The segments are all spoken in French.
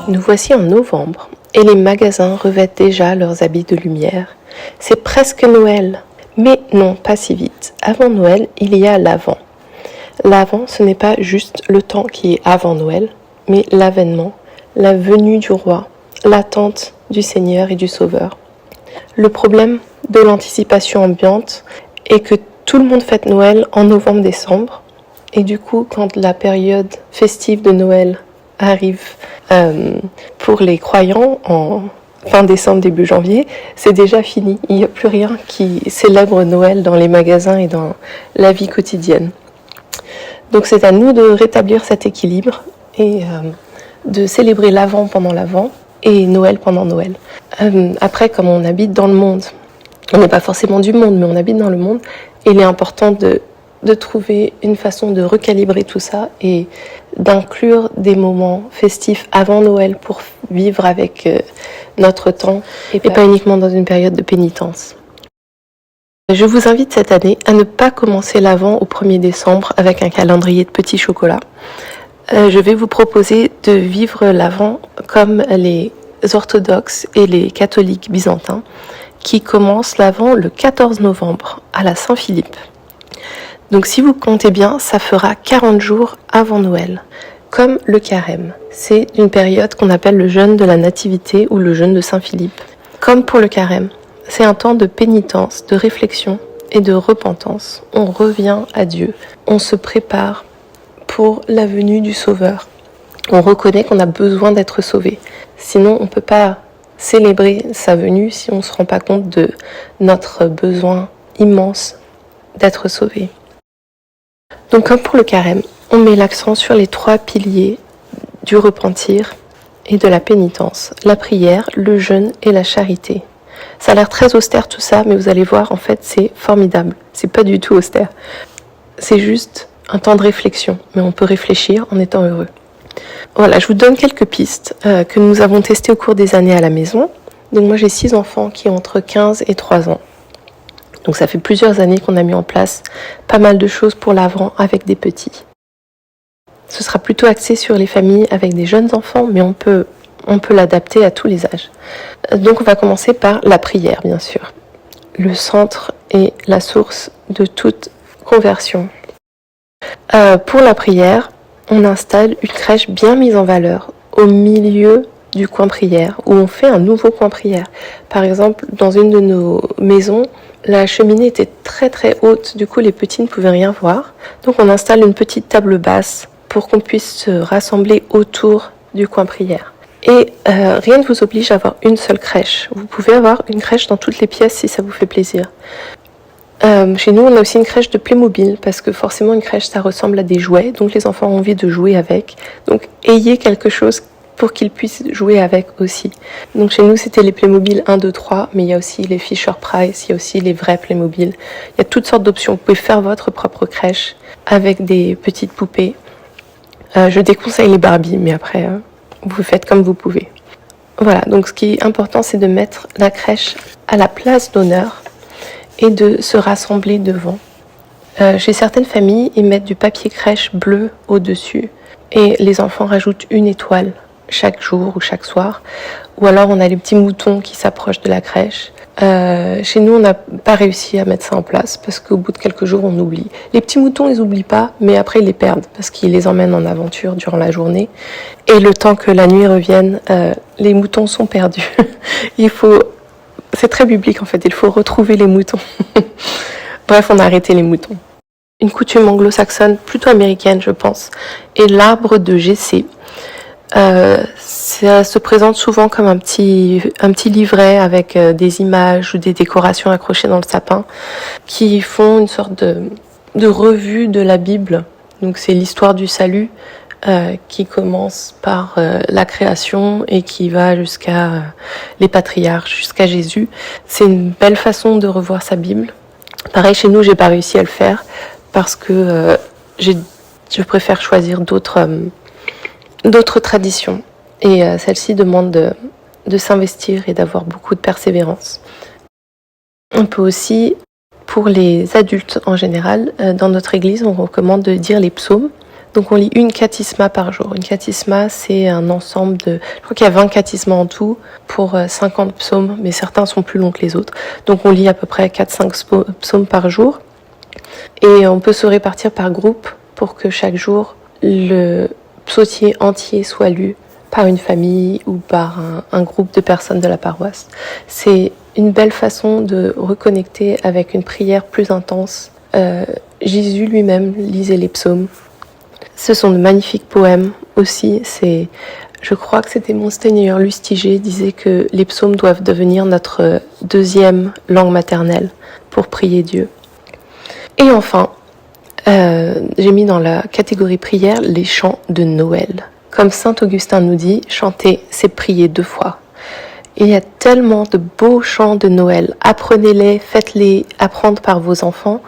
Nous voici en novembre et les magasins revêtent déjà leurs habits de lumière. C'est presque Noël. Mais non, pas si vite. Avant Noël, il y a l'Avent. L'Avent, ce n'est pas juste le temps qui est avant Noël, mais l'avènement, la venue du roi, l'attente du Seigneur et du Sauveur. Le problème de l'anticipation ambiante est que tout le monde fête Noël en novembre-décembre. Et du coup, quand la période festive de Noël arrive pour les croyants en fin décembre, début janvier, c'est déjà fini. Il n'y a plus rien qui célèbre Noël dans les magasins et dans la vie quotidienne. Donc c'est à nous de rétablir cet équilibre et de célébrer l'Avent pendant l'Avent et Noël pendant Noël. Après, comme on habite dans le monde, on n'est pas forcément du monde, mais on habite dans le monde, et il est important de trouver une façon de recalibrer tout ça et d'inclure des moments festifs avant Noël pour vivre avec notre temps et pas uniquement dans une période de pénitence. Je vous invite cette année à ne pas commencer l'Avent au 1er décembre avec un calendrier de petits chocolats. Je vais vous proposer de vivre l'Avent comme les orthodoxes et les catholiques byzantins qui commencent l'Avent le 14 novembre à la Saint-Philippe. Donc si vous comptez bien, ça fera 40 jours avant Noël, comme le carême. C'est une période qu'on appelle le jeûne de la Nativité ou le jeûne de Saint-Philippe. Comme pour le carême, c'est un temps de pénitence, de réflexion et de repentance. On revient à Dieu, on se prépare pour la venue du Sauveur. On reconnaît qu'on a besoin d'être sauvé. Sinon, on ne peut pas célébrer sa venue si on ne se rend pas compte de notre besoin immense d'être sauvé. Donc comme pour le carême, on met l'accent sur les 3 piliers du repentir et de la pénitence, la prière, le jeûne et la charité. Ça a l'air très austère tout ça, mais vous allez voir, en fait, c'est formidable. C'est pas du tout austère. C'est juste un temps de réflexion, mais on peut réfléchir en étant heureux. Voilà, je vous donne quelques pistes que nous avons testées au cours des années à la maison. Donc moi, j'ai 6 enfants qui ont entre 15 et 3 ans. Donc ça fait plusieurs années qu'on a mis en place pas mal de choses pour l'Avent avec des petits. Ce sera plutôt axé sur les familles avec des jeunes enfants, mais on peut l'adapter à tous les âges. Donc on va commencer par la prière, bien sûr. Le centre et la source de toute conversion. Pour la prière, on installe une crèche bien mise en valeur au milieu du coin prière, où on fait un nouveau coin prière. Par exemple, dans une de nos maisons, la cheminée était très très haute, du coup les petits ne pouvaient rien voir. Donc on installe une petite table basse pour qu'on puisse se rassembler autour du coin prière. Et rien ne vous oblige à avoir une seule crèche. Vous pouvez avoir une crèche dans toutes les pièces si ça vous fait plaisir. Chez nous, on a aussi une crèche de Playmobil, parce que forcément une crèche ça ressemble à des jouets, donc les enfants ont envie de jouer avec. Donc ayez quelque chose pour qu'ils puissent jouer avec aussi. Donc chez nous, c'était les Playmobil 1, 2, 3, mais il y a aussi les Fisher-Price, il y a aussi les vrais Playmobil. Il y a toutes sortes d'options. Vous pouvez faire votre propre crèche avec des petites poupées. Je déconseille les Barbie, mais après, vous faites comme vous pouvez. Voilà, donc ce qui est important, c'est de mettre la crèche à la place d'honneur et de se rassembler devant. Chez certaines familles, ils mettent du papier crèche bleu au-dessus et les enfants rajoutent une étoile chaque jour ou chaque soir. Ou alors on a les petits moutons qui s'approchent de la crèche. Chez nous, on n'a pas réussi à mettre ça en place parce qu'au bout de quelques jours, on oublie. Les petits moutons, ils n'oublient pas, mais après, ils les perdent parce qu'ils les emmènent en aventure durant la journée. Et le temps que la nuit revienne, les moutons sont perdus. C'est très biblique en fait, il faut retrouver les moutons. Bref, on a arrêté les moutons. Une coutume anglo-saxonne, plutôt américaine je pense, est l'arbre de Jessé. Ça se présente souvent comme un petit livret avec des images ou des décorations accrochées dans le sapin qui font une sorte de revue de la Bible. Donc c'est l'histoire du salut qui commence par la création et qui va jusqu'à les patriarches, jusqu'à Jésus. C'est une belle façon de revoir sa Bible. Pareil, chez nous, j'ai pas réussi à le faire parce que je préfère choisir d'autres traditions. Et celle-ci demande de s'investir et d'avoir beaucoup de persévérance. On peut aussi, pour les adultes en général, dans notre église, on recommande de dire les psaumes. Donc on lit une catisma par jour. Une catisma, c'est un ensemble de... Je crois qu'il y a 20 catismas en tout pour 50 psaumes, mais certains sont plus longs que les autres. Donc on lit à peu près 4-5 psaumes par jour. Et on peut se répartir par groupe pour que chaque jour, le psautier entier soit lu par une famille ou par un groupe de personnes de la paroisse. C'est une belle façon de reconnecter avec une prière plus intense. Jésus lui-même lisait les psaumes. Ce sont de magnifiques poèmes aussi. Je crois que c'était Monseigneur Lustiger disait que les psaumes doivent devenir notre deuxième langue maternelle pour prier Dieu. Et enfin, j'ai mis dans la catégorie prière les chants de Noël. Comme saint Augustin nous dit, chanter, c'est prier 2 fois. Il y a tellement de beaux chants de Noël. Apprenez-les, faites-les apprendre par vos enfants.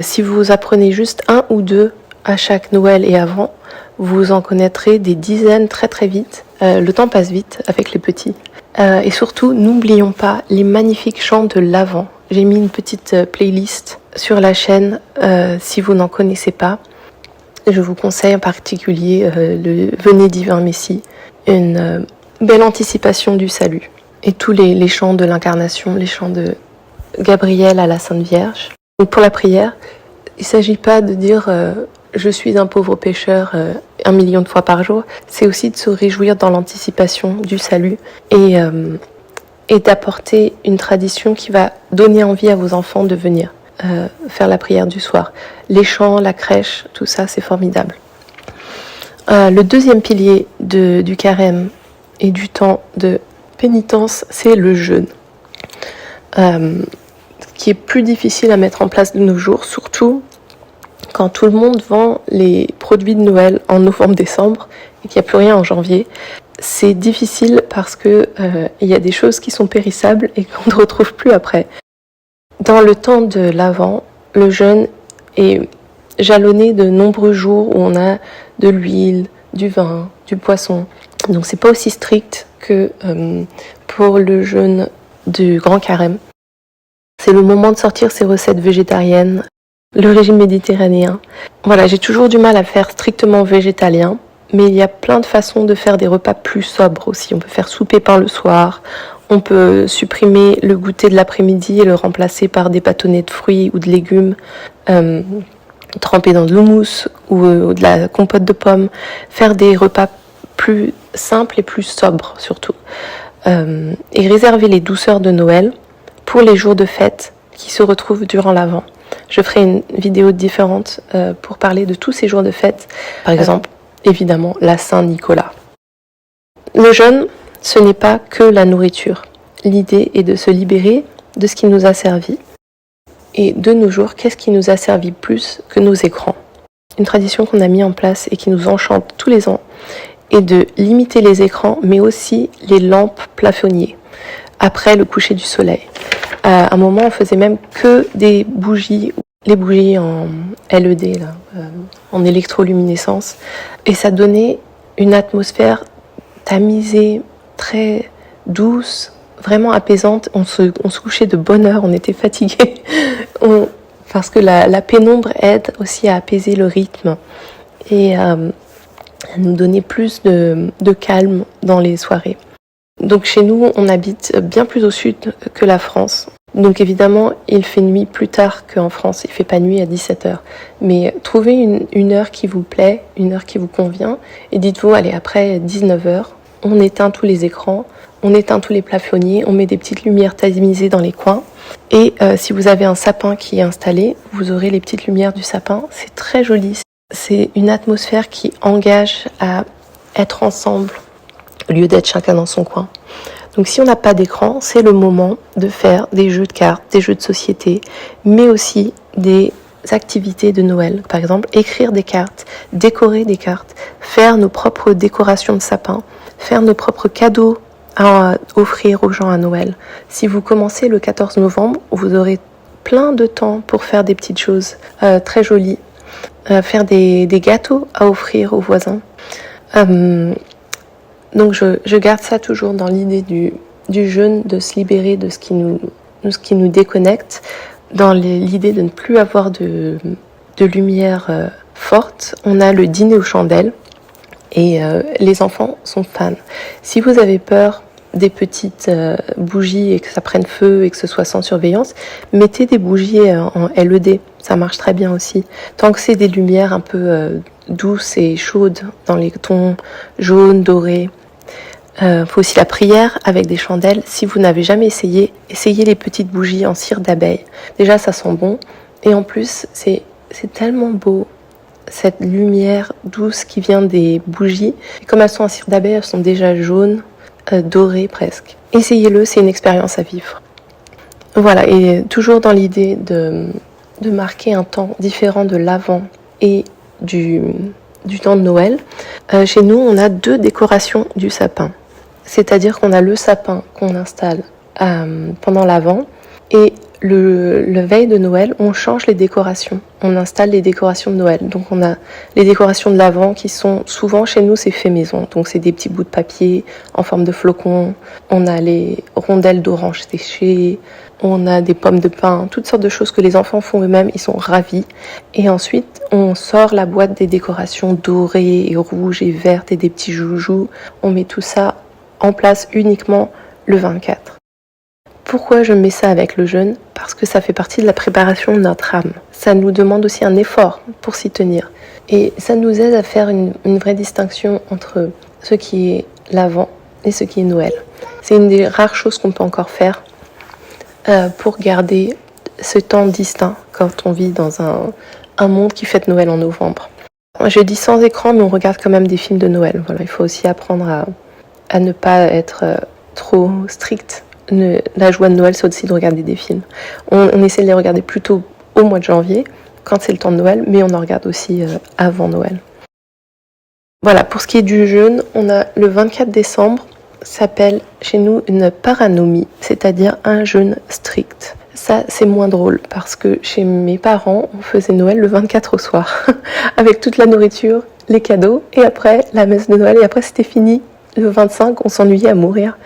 Si vous apprenez juste 1 ou 2 à chaque Noël et avant, vous en connaîtrez des dizaines très très vite. Le temps passe vite avec les petits. Et surtout, n'oublions pas les magnifiques chants de l'Avent. J'ai mis une petite playlist sur la chaîne si vous n'en connaissez pas. Je vous conseille en particulier le Venez divin Messie, une belle anticipation du salut. Et tous les chants de l'incarnation, les chants de Gabriel à la Sainte Vierge. Donc pour la prière, il ne s'agit pas de dire je suis un pauvre pécheur 1 million de fois par jour. C'est aussi de se réjouir dans l'anticipation du salut et d'apporter une tradition qui va donner envie à vos enfants de venir faire la prière du soir. Les chants, la crèche, tout ça, c'est formidable. Le deuxième pilier du carême et du temps de pénitence, c'est le jeûne. Qui est plus difficile à mettre en place de nos jours, surtout quand tout le monde vend les produits de Noël en novembre-décembre et qu'il n'y a plus rien en janvier. C'est difficile parce que il y a des choses qui sont périssables et qu'on ne retrouve plus après. Dans le temps de l'Avent, le jeûne est jalonné de nombreux jours où on a de l'huile, du vin, du poisson. Donc c'est pas aussi strict que pour le jeûne du Grand Carême. C'est le moment de sortir ses recettes végétariennes, le régime méditerranéen. Voilà, j'ai toujours du mal à faire strictement végétalien, mais il y a plein de façons de faire des repas plus sobres aussi. On peut faire souper pain le soir, on peut supprimer le goûter de l'après-midi et le remplacer par des bâtonnets de fruits ou de légumes trempés dans de l'houmous ou de la compote de pommes. Faire des repas plus simples et plus sobres surtout. Et réserver les douceurs de Noël pour les jours de fête qui se retrouvent durant l'Avent. Je ferai une vidéo différente pour parler de tous ces jours de fête. Par exemple, évidemment, la Saint-Nicolas. Le jeûne, ce n'est pas que la nourriture. L'idée est de se libérer de ce qui nous a servi. Et de nos jours, qu'est-ce qui nous a servi plus que nos écrans ? Une tradition qu'on a mis en place et qui nous enchante tous les ans est de limiter les écrans, mais aussi les lampes plafonniers après le coucher du soleil. À un moment, on faisait même que des bougies, les bougies en LED, là, en électroluminescence. Et ça donnait une atmosphère tamisée, très douce, vraiment apaisante. On se couchait de bonne heure, on était fatigués. Parce que la pénombre aide aussi à apaiser le rythme et à nous donner plus de calme dans les soirées. Donc chez nous, on habite bien plus au sud que la France. Donc évidemment, il fait nuit plus tard qu'en France. Il fait pas nuit à 17h. Mais trouvez une heure qui vous plaît, une heure qui vous convient. Et dites-vous, allez, après 19h, on éteint tous les écrans, on éteint tous les plafonniers, on met des petites lumières tamisées dans les coins. Et si vous avez un sapin qui est installé, vous aurez les petites lumières du sapin. C'est très joli. C'est une atmosphère qui engage à être ensemble, au lieu d'être chacun dans son coin. Donc si on n'a pas d'écran, c'est le moment de faire des jeux de cartes, des jeux de société, mais aussi des activités de Noël. Par exemple, écrire des cartes, décorer des cartes, faire nos propres décorations de sapin, faire nos propres cadeaux à offrir aux gens à Noël. Si vous commencez le 14 novembre, vous aurez plein de temps pour faire des petites choses très jolies, faire des gâteaux à offrir aux voisins. Donc je garde ça toujours dans l'idée du jeûne, de se libérer de ce qui nous déconnecte dans l'idée de ne plus avoir de lumière forte, on a le dîner aux chandelles et les enfants sont fans. Si vous avez peur des petites bougies et que ça prenne feu et que ce soit sans surveillance, mettez des bougies en LED, ça marche très bien aussi. Tant que c'est des lumières un peu douces et chaudes dans les tons jaunes, dorés. Faut aussi la prière avec des chandelles. Si vous n'avez jamais essayé, essayez les petites bougies en cire d'abeille. Déjà ça sent bon et en plus c'est tellement beau, cette lumière douce qui vient des bougies. Et comme elles sont en cire d'abeille, elles sont déjà jaunes, dorées presque. Essayez-le, c'est une expérience à vivre. Voilà, et toujours dans l'idée de marquer un temps différent de l'Avent et du temps de Noël, chez nous on a 2 décorations du sapin. C'est-à-dire qu'on a le sapin qu'on installe pendant l'Avent et le veille de Noël, on change les décorations. On installe les décorations de Noël. Donc on a les décorations de l'Avent qui sont souvent chez nous, c'est fait maison. Donc c'est des petits bouts de papier en forme de flocons. On a les rondelles d'orange séchées. On a des pommes de pin, toutes sortes de choses que les enfants font eux-mêmes. Ils sont ravis. Et ensuite, on sort la boîte des décorations dorées et rouges et vertes et des petits joujoux. On met tout ça en place uniquement le 24. Pourquoi je mets ça avec le jeûne ? Parce que ça fait partie de la préparation de notre âme. Ça nous demande aussi un effort pour s'y tenir. Et ça nous aide à faire une vraie distinction entre ce qui est l'Avent et ce qui est Noël. C'est une des rares choses qu'on peut encore faire pour garder ce temps distinct quand on vit dans un monde qui fête Noël en novembre. Je dis sans écran, mais on regarde quand même des films de Noël. Voilà, il faut aussi apprendre à ne pas être trop strict. La joie de Noël, c'est aussi de regarder des films. On essaie de les regarder plutôt au mois de janvier, quand c'est le temps de Noël, mais on en regarde aussi avant Noël. Voilà, pour ce qui est du jeûne, on a le 24 décembre, s'appelle chez nous une paranomie, c'est-à-dire un jeûne strict. Ça, c'est moins drôle, parce que chez mes parents, on faisait Noël le 24 au soir, avec toute la nourriture, les cadeaux, et après la messe de Noël, et après c'était fini. Le 25, on s'ennuyait à mourir.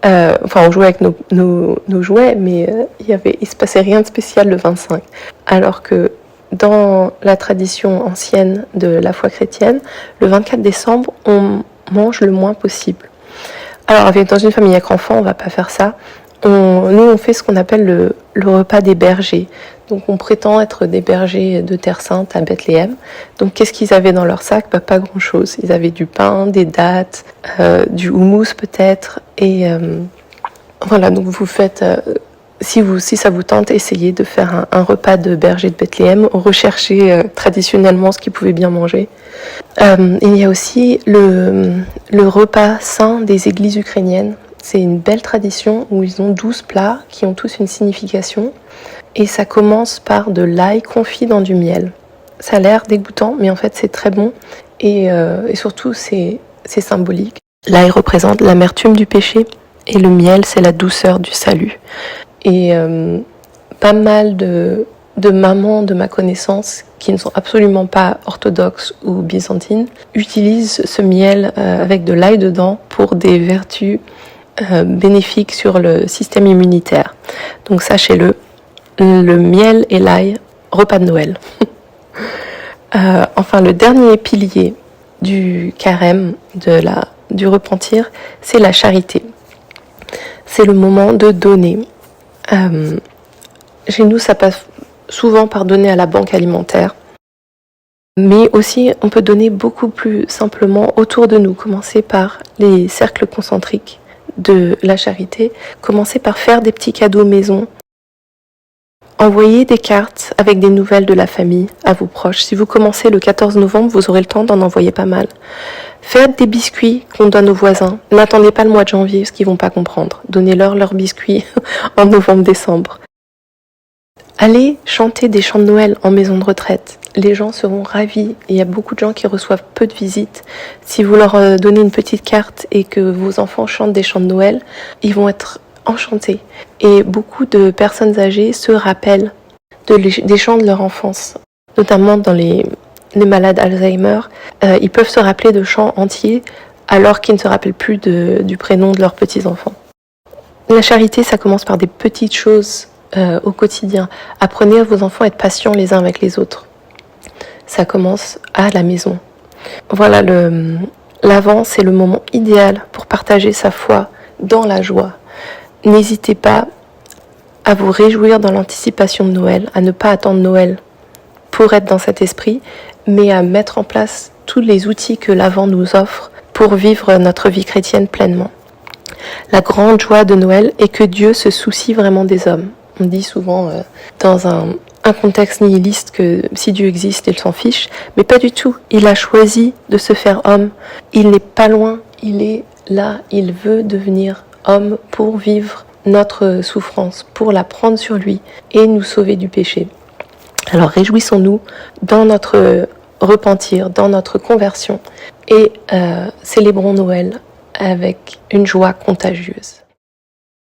On jouait avec nos jouets, mais il se passait rien de spécial le 25. Alors que dans la tradition ancienne de la foi chrétienne, le 24 décembre, on mange le moins possible. Alors, dans une famille avec enfants, on va pas faire ça. Nous, on fait ce qu'on appelle le repas des bergers. Donc, on prétend être des bergers de Terre Sainte à Bethléem. Donc, qu'est-ce qu'ils avaient dans leur sac ? Pas grand-chose. Ils avaient du pain, des dattes, du houmous peut-être. Et voilà, donc vous faites... Si ça vous tente, essayez de faire un repas de berger de Bethléem. Recherchez traditionnellement ce qu'ils pouvaient bien manger. Il y a aussi le repas saint des églises ukrainiennes. C'est une belle tradition où ils ont 12 plats qui ont tous une signification. Et ça commence par de l'ail confit dans du miel. Ça a l'air dégoûtant, mais en fait c'est très bon. Et surtout c'est symbolique. L'ail représente l'amertume du péché et le miel c'est la douceur du salut. Et pas mal de mamans de ma connaissance qui ne sont absolument pas orthodoxes ou byzantines utilisent ce miel avec de l'ail dedans pour des vertus bénéfiques sur le système immunitaire. Donc sachez-le, le miel et l'ail, repas de Noël. Enfin, le dernier pilier du carême, du repentir, c'est la charité. C'est le moment de donner. Chez nous, ça passe souvent par donner à la banque alimentaire. Mais aussi, on peut donner beaucoup plus simplement autour de nous. Commencer par les cercles concentriques de la charité. Commencer par faire des petits cadeaux maison. Envoyez des cartes avec des nouvelles de la famille à vos proches. Si vous commencez le 14 novembre, vous aurez le temps d'en envoyer pas mal. Faites des biscuits qu'on donne aux voisins. N'attendez pas le mois de janvier, parce qu'ils vont pas comprendre. Donnez-leur leurs biscuits en novembre-décembre. Allez chanter des chants de Noël en maison de retraite. Les gens seront ravis. Il y a beaucoup de gens qui reçoivent peu de visites. Si vous leur donnez une petite carte et que vos enfants chantent des chants de Noël, ils vont être enchantés. Et beaucoup de personnes âgées se rappellent des chants de leur enfance, notamment dans les malades Alzheimer. Ils peuvent se rappeler de chants entiers alors qu'ils ne se rappellent plus du prénom de leurs petits-enfants. La charité, ça commence par des petites choses au quotidien. Apprenez à vos enfants à être patients les uns avec les autres. Ça commence à la maison. Voilà, l'Avent, c'est le moment idéal pour partager sa foi dans la joie. N'hésitez pas à vous réjouir dans l'anticipation de Noël, à ne pas attendre Noël pour être dans cet esprit, mais à mettre en place tous les outils que l'Avent nous offre pour vivre notre vie chrétienne pleinement. La grande joie de Noël est que Dieu se soucie vraiment des hommes. On dit souvent dans un contexte nihiliste que si Dieu existe, il s'en fiche, mais pas du tout. Il a choisi de se faire homme. Il n'est pas loin, il est là, il veut devenir homme pour vivre notre souffrance, pour la prendre sur lui et nous sauver du péché. Alors réjouissons-nous dans notre repentir, dans notre conversion et célébrons Noël avec une joie contagieuse.